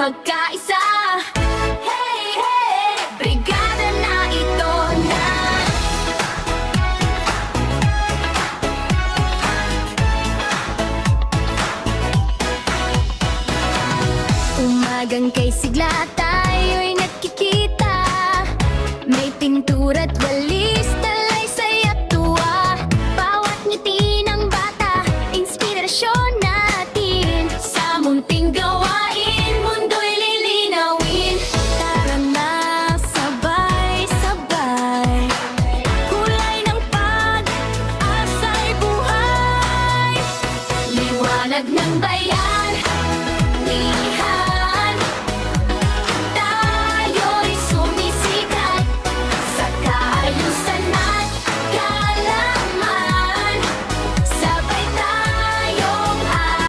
magkaisa. Hey, hey, brigada na ito na. Umagang kay sigla tayo'y nagkikita. May pintura't walis, talaysay at tuwa. Bawat ngiti ng bata, inspirasyon natin. Sa munting gawain, mundo'y lilinawin. Tara na, sabay-sabay. Kulay ng pag-asa'y buhay. Liwanag ng bayan, liha